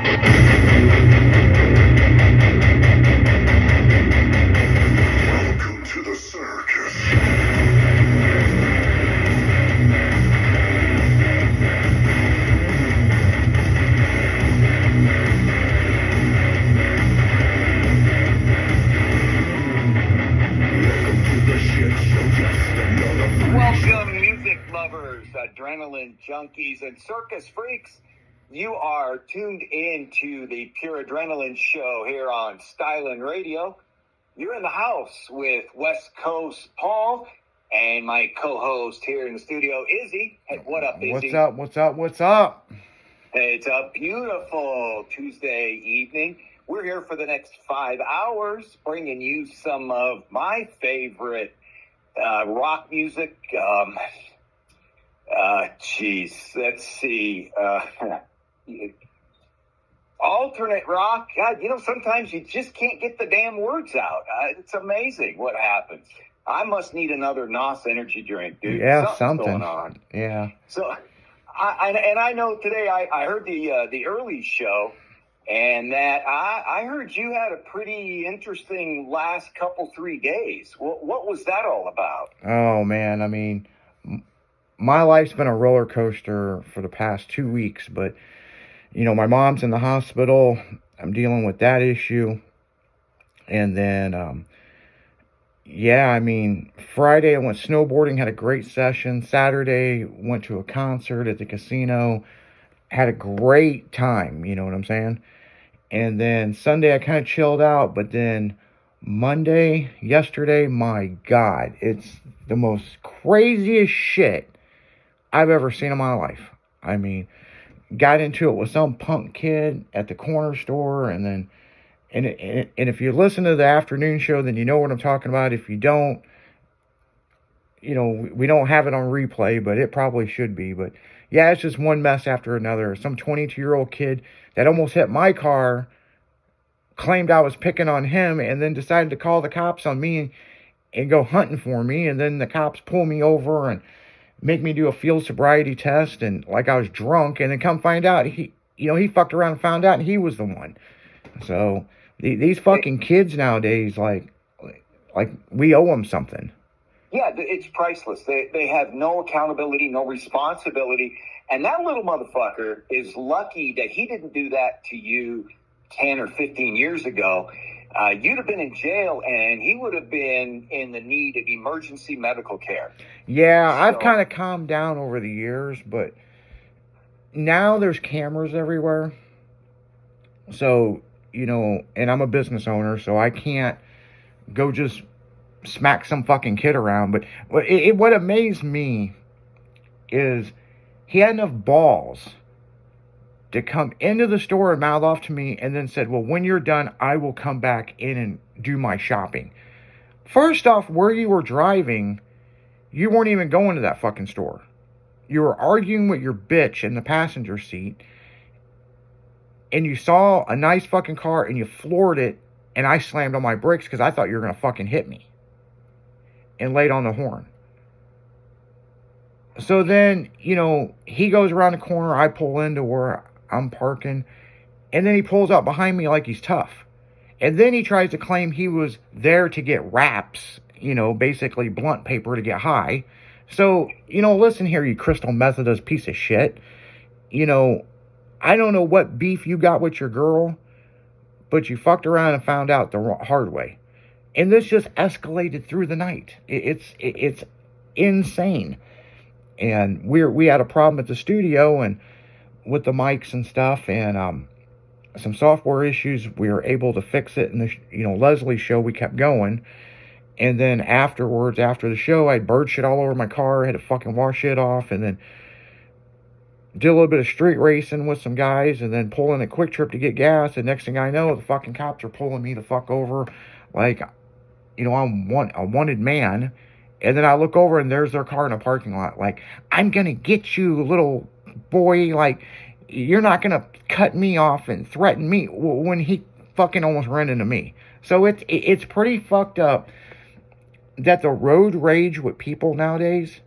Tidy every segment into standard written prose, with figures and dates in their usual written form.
Welcome to the circus. Welcome, music lovers, adrenaline junkies, and circus freaks. You are tuned in to the Pure Adrenaline Show here on Stylin' Radio. You're in the house with West Coast Paul and my co-host here in the studio, Izzy. Hey, what up, Izzy? What's up? Hey, it's a beautiful Tuesday evening. We're here for the next 5 hours, bringing you some of my favorite rock music. Let's see. Alternate rock. God, sometimes you just can't get the damn words out. It's amazing what happens. I must need another NOS energy drink, dude. Yeah, Something's going on. Yeah. So, I know today I heard the early show, and that I heard you had a pretty interesting last 3 days. What was that all about? Oh, man. I mean, my life's been a roller coaster for the past 2 weeks, but, my mom's in the hospital. I'm dealing with that issue. And then, Friday I went snowboarding, had a great session. Saturday, went to a concert at the casino, had a great time, you know what I'm saying? And then Sunday I kind of chilled out, but then yesterday, my God, it's the most craziest shit I've ever seen in my life. I mean, got into it with some punk kid at the corner store, and if you listen to the afternoon show, then you know what I'm talking about. If you don't, we don't have it on replay, but it probably should be. But yeah, it's just one mess after another. Some 22-year-old kid that almost hit my car claimed I was picking on him, and then decided to call the cops on me and go hunting for me. And then the cops pull me over and make me do a field sobriety test, and like I was drunk. And then come find out he fucked around and found out he was the one. So these fucking kids nowadays, like we owe them something. Yeah, it's priceless. They have no accountability, no responsibility. And that little motherfucker is lucky that he didn't do that to you 10 or 15 years ago. You'd have been in jail, and he would have been in the need of emergency medical care. Yeah, I've kind of calmed down over the years, but now there's cameras everywhere. So, and I'm a business owner, so I can't go just smack some fucking kid around. But what amazed me is he had enough balls to come into the store and mouth off to me, and then said, well, when you're done, I will come back in and do my shopping. First off, where you were driving, you weren't even going to that fucking store. You were arguing with your bitch in the passenger seat, and you saw a nice fucking car, and you floored it, and I slammed on my brakes because I thought you were going to fucking hit me, and laid on the horn. So then, he goes around the corner, I pull into where I'm parking, and then he pulls up behind me like he's tough. And then he tries to claim he was there to get wraps, basically blunt paper to get high. So, listen here, you Crystal Methodist piece of shit. I don't know what beef you got with your girl, but you fucked around and found out the hard way. And this just escalated through the night. It's insane. And we had a problem at the studio and with the mics and stuff, and some software issues. We were able to fix it. And the Leslie's show, we kept going. And then afterwards, after the show, I had bird shit all over my car. I had to fucking wash it off, and then did a little bit of street racing with some guys, and then pulling a Quick Trip to get gas. And next thing I know, the fucking cops are pulling me the fuck over, like, I'm a wanted man. And then I look over, and there's their car in a parking lot. Like, I'm gonna get you, little boy. Like, you're not gonna cut me off and threaten me, when he fucking almost ran into me. So it's pretty fucked up that the road rage with people nowadays,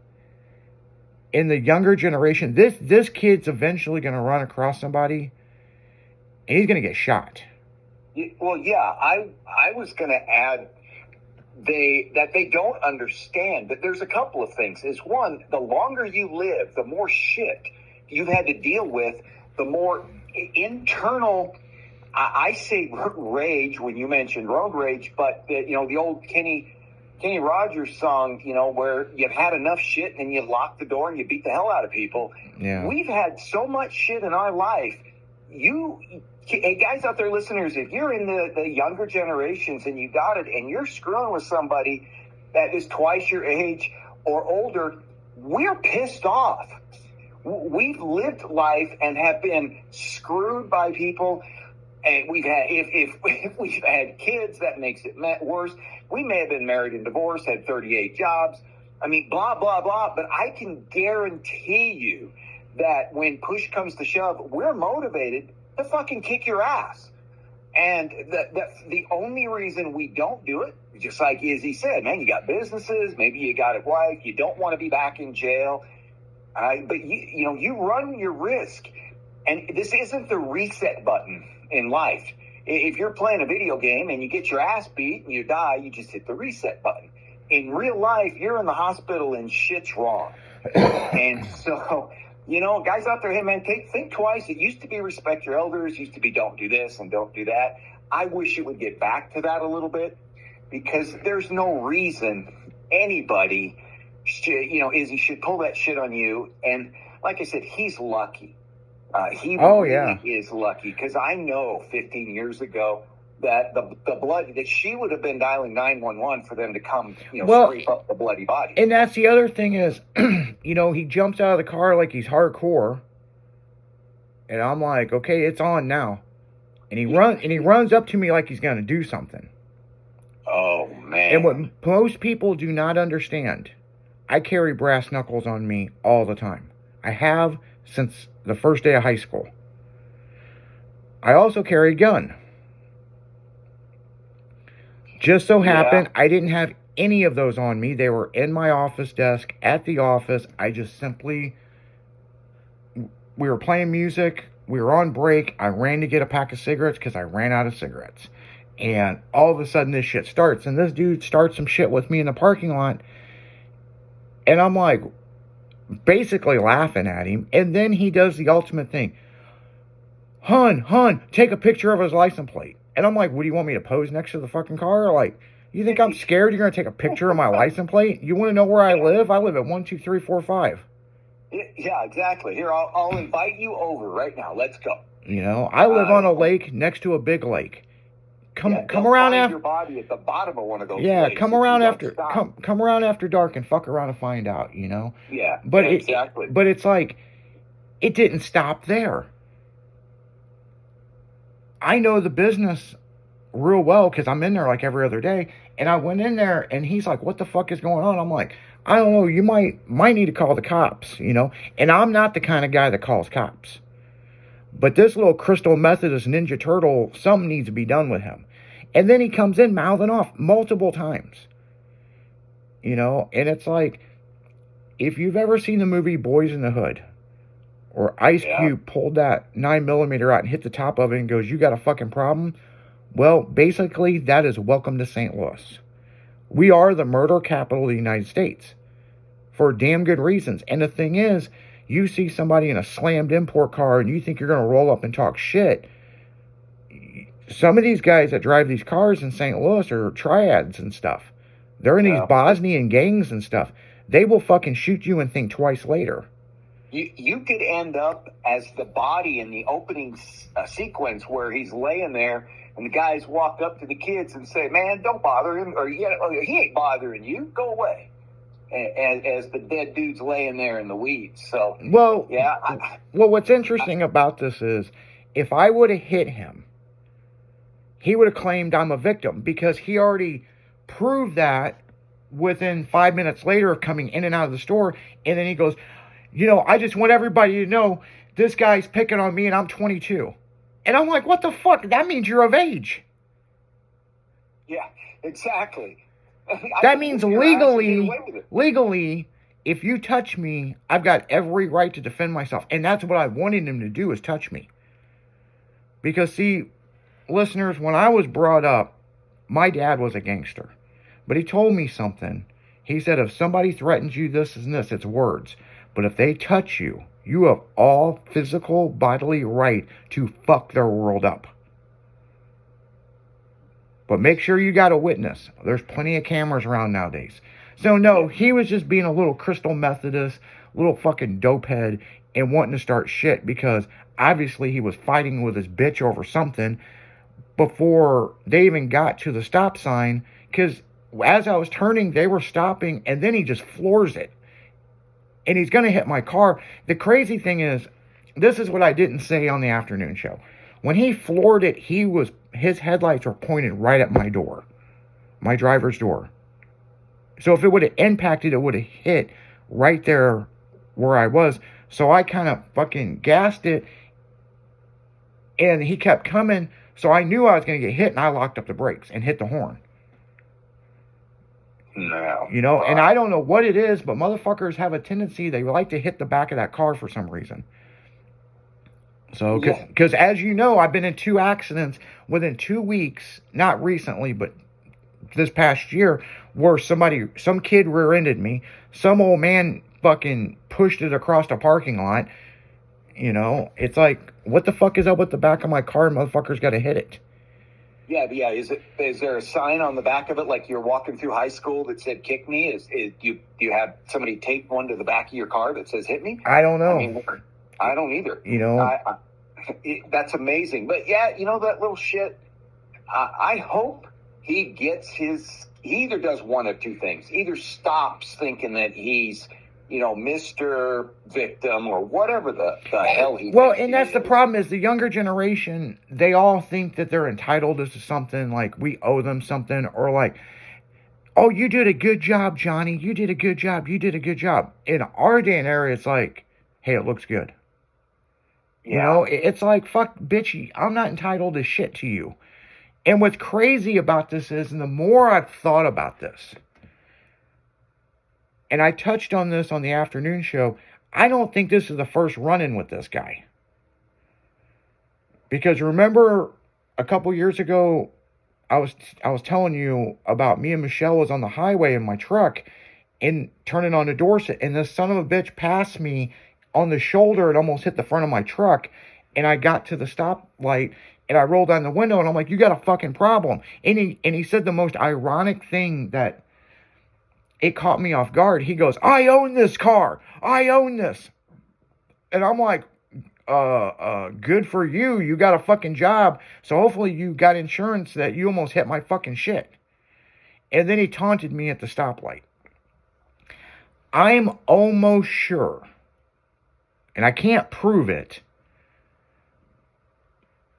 in the younger generation, this kid's eventually going to run across somebody and he's going to get shot. Well, yeah, I was going to add that they don't understand that there's a couple of things. Is one, the longer you live, the more shit you've had to deal with, the more internal, I say rage when you mentioned road rage, but the old Kenny Rogers song, where you've had enough shit and you lock the door and you beat the hell out of people. Yeah. We've had so much shit in our life. Hey, guys out there, listeners, if you're in the younger generations and you got it and you're screwing with somebody that is twice your age or older, we're pissed off. We've lived life and have been screwed by people. And we've had, if we've had kids, that makes it worse. We may have been married and divorced, had 38 jobs. I mean, blah, blah, blah. But I can guarantee you that when push comes to shove, we're motivated to fucking kick your ass. And the only reason we don't do it, just like Izzy said, man, you got businesses, maybe you got a wife, you don't want to be back in jail. But you run your risk. And this isn't the reset button in life. If you're playing a video game and you get your ass beat and you die, you just hit the reset button. In real life, you're in the hospital and shit's wrong. And so, guys out there, hey man, think twice. It used to be respect your elders, used to be don't do this and don't do that. I wish it would get back to that a little bit, because there's no reason anybody Izzy should pull that shit on you. And like I said, he's lucky. He really is lucky, because I know 15 years ago that the blood, that she would have been dialing 911 for them to come, scrape up the bloody body. And that's the other thing is, he jumps out of the car like he's hardcore, and I'm like, okay, it's on now, and he runs up to me like he's gonna do something. Oh man! And what most people do not understand, I carry brass knuckles on me all the time. I have since the first day of high school. I also carry a gun. Just so happened, I didn't have any of those on me. They were in my office desk at the office. I just simply, we were playing music. We were on break. I ran to get a pack of cigarettes because I ran out of cigarettes. And all of a sudden this shit starts. And this dude starts some shit with me in the parking lot. And I'm like, basically laughing at him. And then he does the ultimate thing. Hun, take a picture of his license plate. And I'm like, what do you want me to pose next to the fucking car? Like, you think I'm scared you're going to take a picture of my license plate? You want to know where I live? I live at 12345. Yeah, exactly. Here, I'll invite you over right now. Let's go. I live on a lake next to a big lake. Come around after your body at the bottom of one of those. Yeah, lakes come around after dark and fuck around and find out. Yeah, but exactly. But it's like, it didn't stop there. I know the business real well because I'm in there like every other day. And I went in there and he's like, what the fuck is going on? I'm like, I don't know. You might need to call the cops, And I'm not the kind of guy that calls cops. But this little Crystal Methodist Ninja Turtle, something needs to be done with him. And then he comes in mouthing off multiple times. And it's like, if you've ever seen the movie Boys in the Hood, or Ice Cube pulled that 9mm out and hit the top of it and goes, you got a fucking problem? Well, basically, that is welcome to St. Louis. We are the murder capital of the United States. For damn good reasons. And the thing is, you see somebody in a slammed import car and you think you're going to roll up and talk shit. Some of these guys that drive these cars in St. Louis are triads and stuff. They're in these Bosnian gangs and stuff. They will fucking shoot you and think twice later. You could end up as the body in the opening sequence where he's laying there and the guys walk up to the kids and say, man, don't bother him. Or he ain't bothering you. Go away. As the dead dude's laying there in the weeds. So, well, what's interesting about this is if I would have hit him, he would have claimed I'm a victim because he already proved that within 5 minutes later of coming in and out of the store. And then he goes, I just want everybody to know this guy's picking on me and I'm 22. And I'm like, what the fuck? That means you're of age. Yeah, exactly. That means legally, if you touch me, I've got every right to defend myself. And that's what I wanted him to do, is touch me. Because, see, listeners, when I was brought up, my dad was a gangster. But he told me something. He said, if somebody threatens you, this and this, it's words. But if they touch you, you have all physical, bodily right to fuck their world up. But make sure you got a witness. There's plenty of cameras around nowadays. So, no, he was just being a little crystal Methodist, little fucking dopehead, and wanting to start shit because obviously he was fighting with his bitch over something before they even got to the stop sign. Because as I was turning, they were stopping, and then he just floors it. And he's going to hit my car. The crazy thing is, this is what I didn't say on the afternoon show. When he floored it, his headlights were pointed right at my door, my driver's door. So if it would have impacted, it would have hit right there where I was. So I kind of fucking gassed it, and he kept coming. So I knew I was going to get hit, and I locked up the brakes and hit the horn. No. You know, and I don't know what it is, but motherfuckers have a tendency, they like to hit the back of that car for some reason. So, because as you know, I've been in 2 accidents within 2 weeks, not recently, but this past year, where some kid rear-ended me, some old man fucking pushed it across the parking lot. You know, it's like, what the fuck is up with the back of my car? Motherfuckers got to hit it. Yeah. Is there a sign on the back of it like you're walking through high school that said "kick me"? Do you have somebody tape one to the back of your car that says "hit me"? I don't know. I mean, I don't either. You know, that's amazing. But yeah, you know that little shit. I hope he gets his. He either does one of two things: either stops thinking that he's, you know, Mr. Victim or whatever the hell he. Well, and that's the problem is the younger generation, they all think that they're entitled to something, like we owe them something, or like, oh, you did a good job, Johnny. You did a good job. You did a good job. In our day and era, it's like, hey, it looks good. Yeah. You know, it's like, fuck, bitch, I'm not entitled to shit to you. And what's crazy about this is, and the more I've thought about this, and I touched on this on the afternoon show, I don't think this is the first run-in with this guy. Because remember a couple years ago, I was telling you about me and Michelle was on the highway in my truck and turning on the Dorset, and this son of a bitch passed me on the shoulder and almost hit the front of my truck, and I got to the stoplight and I rolled down the window and I'm like, you got a fucking problem. And he said the most ironic thing that it caught me off guard. He goes, I own this car. I own this. And I'm like, good for you. You got a fucking job. So hopefully you got insurance that you almost hit my fucking shit. And then he taunted me at the stoplight. I'm almost sure, and I can't prove it,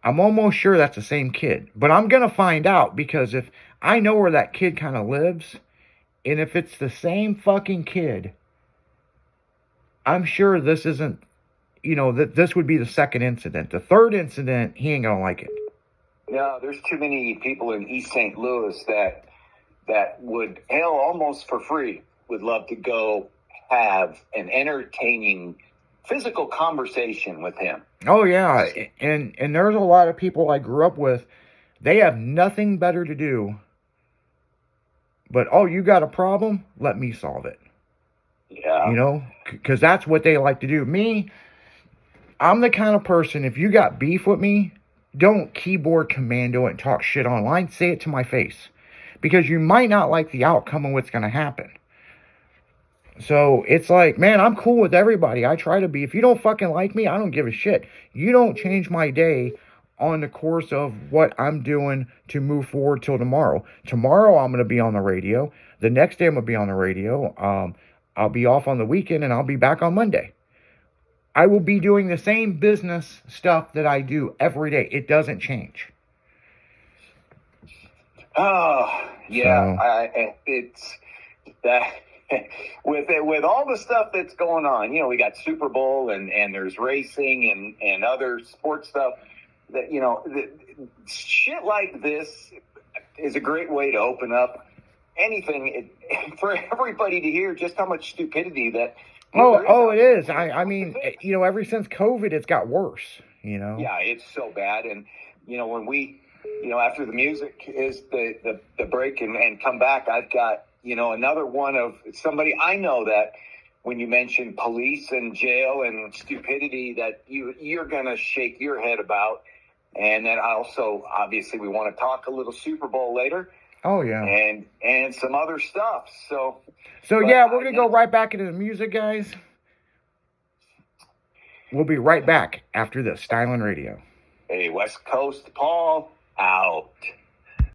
I'm almost sure that's the same kid. But I'm going to find out, because if I know where that kid kind of lives, and if it's the same fucking kid, I'm sure this isn't, you know, that this would be the second incident. The third incident, he ain't going to like it. No, there's too many people in East St. Louis that would, hell, almost for free, would love to go have an entertaining physical conversation with him. Oh, yeah. And there's a lot of people I grew up with, they have nothing better to do but, oh, you got a problem? Let me solve it. Yeah. You know, because that's what they like to do. Me, I'm the kind of person, if you got beef with me, don't keyboard commando and talk shit online. Say it to my face. Because you might not like the outcome of what's going to happen. So it's like, man, I'm cool with everybody. I try to be. If you don't fucking like me, I don't give a shit. You don't change my day on the course of what I'm doing to move forward till tomorrow. Tomorrow I'm going to be on the radio. The next day I'm going to be on the radio. I'll be off on the weekend and I'll be back on Monday. I will be doing the same business stuff that I do every day. It doesn't change. Oh, yeah. So, it's that. With all the stuff that's going on, you know, we got Super Bowl and there's racing and other sports stuff that, you know, shit like this is a great way to open up anything for everybody to hear just how much stupidity that. Oh, it is. I mean, you know, ever since COVID, it's got worse. you know? Yeah, it's so bad. And, when we, after the music is the break and come back, I've got, another one of somebody I know that when you mention police and jail and stupidity that you're going to shake your head about. And then also, obviously, we want to talk a little Super Bowl later. Oh, yeah. And some other stuff. So yeah, we're going to go right back into the music, guys. We'll be right back after this. Stylin' Radio. Hey, West Coast Paul out.